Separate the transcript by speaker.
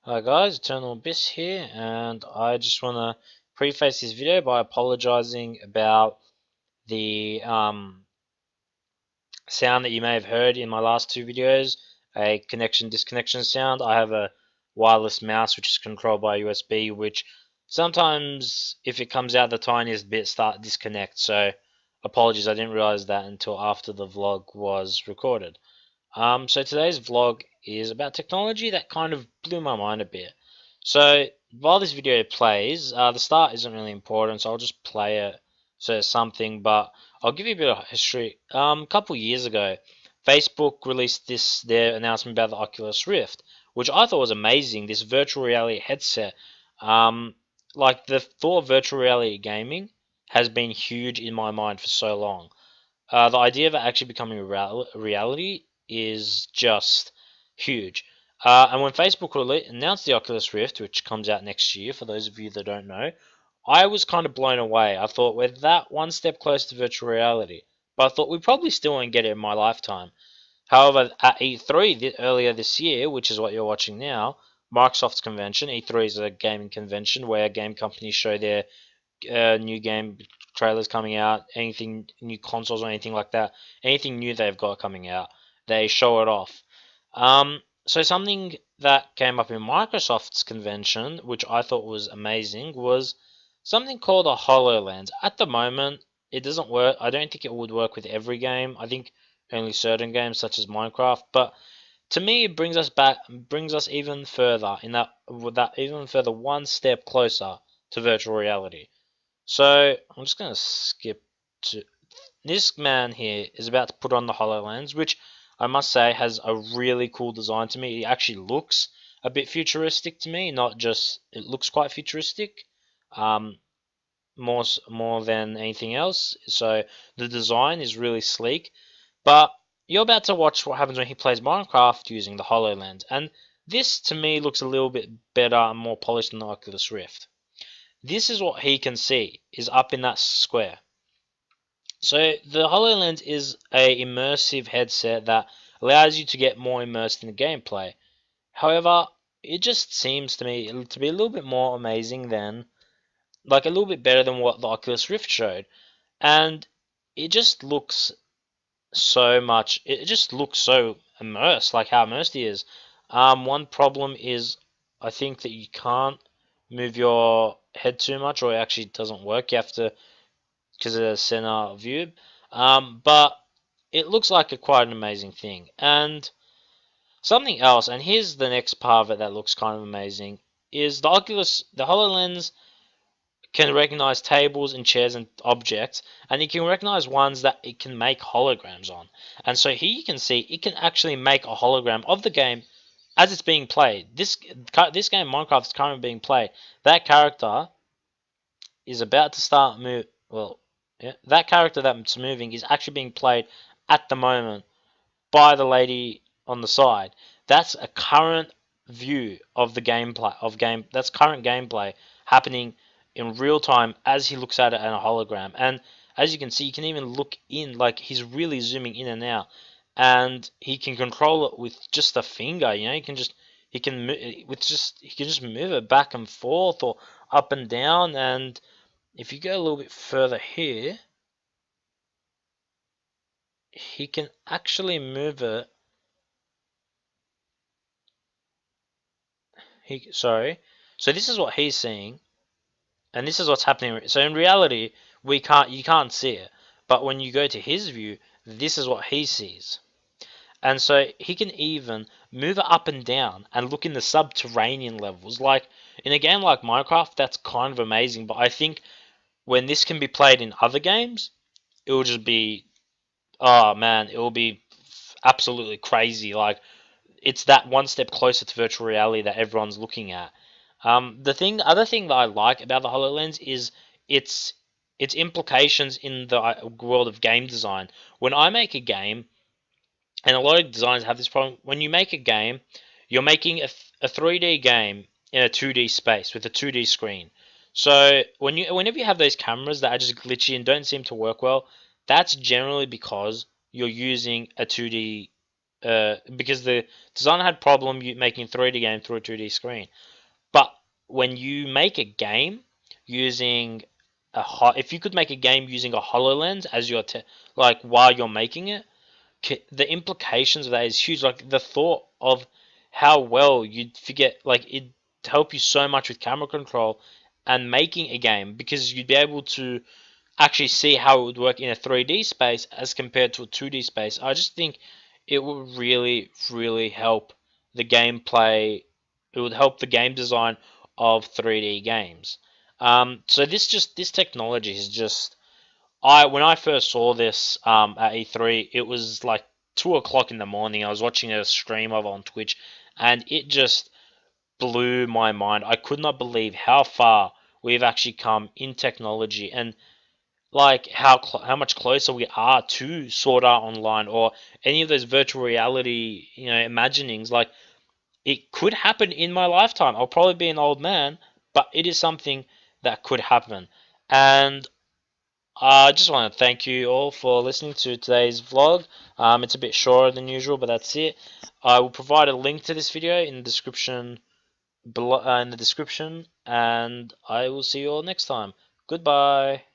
Speaker 1: Hi guys, Eternal Abyss here, and I just want to preface this video by apologizing about the sound that you may have heard in my last two videos, a connection disconnection sound. I have a wireless mouse which is controlled by USB, which sometimes, if it comes out the tiniest bit, start disconnect. So apologies, I didn't realize that until after the vlog was recorded. So today's vlog is about technology that kind of blew my mind a bit. So while this video plays, the start isn't really important, so I'll just play it so it's something, but I'll give you a bit of history. A couple years ago, Facebook released their announcement about the Oculus Rift, which I thought was amazing, this virtual reality headset. Um, like the thought of virtual reality gaming has been huge in my mind for so long. The idea of it actually becoming a reality is just huge. And when Facebook announced the Oculus Rift, which comes out next year, for those of you that don't know, I was kind of blown away. I thought we're that one step closer to virtual reality, but I thought we probably still won't get it in my lifetime. However, at E3 earlier this year, which is what you're watching now, Microsoft's convention, E3 is a gaming convention where game companies show their new game trailers coming out, anything new consoles or anything like that, anything new they've got coming out, they show it off. So something that came up in Microsoft's convention, which I thought was amazing, was something called a HoloLens. At the moment, it doesn't work. I don't think it would work with every game. I think only certain games such as Minecraft, but to me it brings us even further in that even further one step closer to virtual reality. So I'm just going to skip to this man here is about to put on the HoloLens, which I must say has a really cool design to me. It actually looks a bit futuristic to me, not just it looks quite futuristic, um, more than anything else. So the design is really sleek. But you're about to watch what happens when he plays Minecraft using the HoloLens, and this to me looks a little bit better and more polished than the Oculus Rift. This is what he can see, is up in that square. So the HoloLens is a immersive headset that allows you to get more immersed in the gameplay. However, it just seems to me to be a little bit more amazing than, like a little bit better than what the Oculus Rift showed. And it just looks it just looks so immersed, like how immersed he is. One problem is I think that you can't move your head too much, or it actually doesn't work. You have to, because of the center view. But it looks like quite an amazing thing. And something else, and here's the next part of it that looks kind of amazing, is the HoloLens can recognize tables and chairs and objects, and it can recognize ones that it can make holograms on. And so here you can see it can actually make a hologram of the game as it's being played. This game, Minecraft, is currently being played. That character is about to start move. Well, yeah, that character that's moving is actually being played at the moment by the lady on the side. That's a current view of the gameplay of game. That's current gameplay happening in real time as he looks at it in a hologram. And as you can see, you can even look in, like he's really zooming in and out, and he can control it with just a finger. You know, he can he can just move it back and forth or up and down. And if you go a little bit further here, he can actually move it. Sorry. So this is what he's seeing, and this is what's happening. So in reality, you can't see it, but when you go to his view, this is what he sees. And so he can even move it up and down and look in the subterranean levels. Like in a game like Minecraft, that's kind of amazing. But I think when this can be played in other games, it will just be, oh man, it will be absolutely crazy. Like it's that one step closer to virtual reality that everyone's looking at. The other thing that I like about the Hololens is its its implications in the world of game design. When I make a game, and a lot of designers have this problem, when you make a game, you're making a 3D game in a 2D space with a 2D screen. So whenever you have those cameras that are just glitchy and don't seem to work well, that's generally because you're using a 2D because the designer had problem making 3D game through a 2D screen. But when you make a game using if you could make a game using a HoloLens as your like while you're making it, the implications of that is huge. Like the thought of how well you'd forget, like it'd help you so much with camera control and making a game, because you'd be able to actually see how it would work in a 3D space as compared to a 2D space. I just think it would really, really help the gameplay. It would help the game design of 3D games. So this technology is just, when I first saw this at E3, it was like 2 o'clock in the morning. I was watching a stream of it on Twitch, and it just blew my mind. I could not believe how far we've actually come in technology, and like how much closer we are to Sword Art Online or any of those virtual reality imaginings. Like it could happen in my lifetime. I'll probably be an old man, but it is something that could happen. And I just want to thank you all for listening to today's vlog. It's a bit shorter than usual, but that's it. I will provide a link to this video in the description below, and I will see you all next time. Goodbye.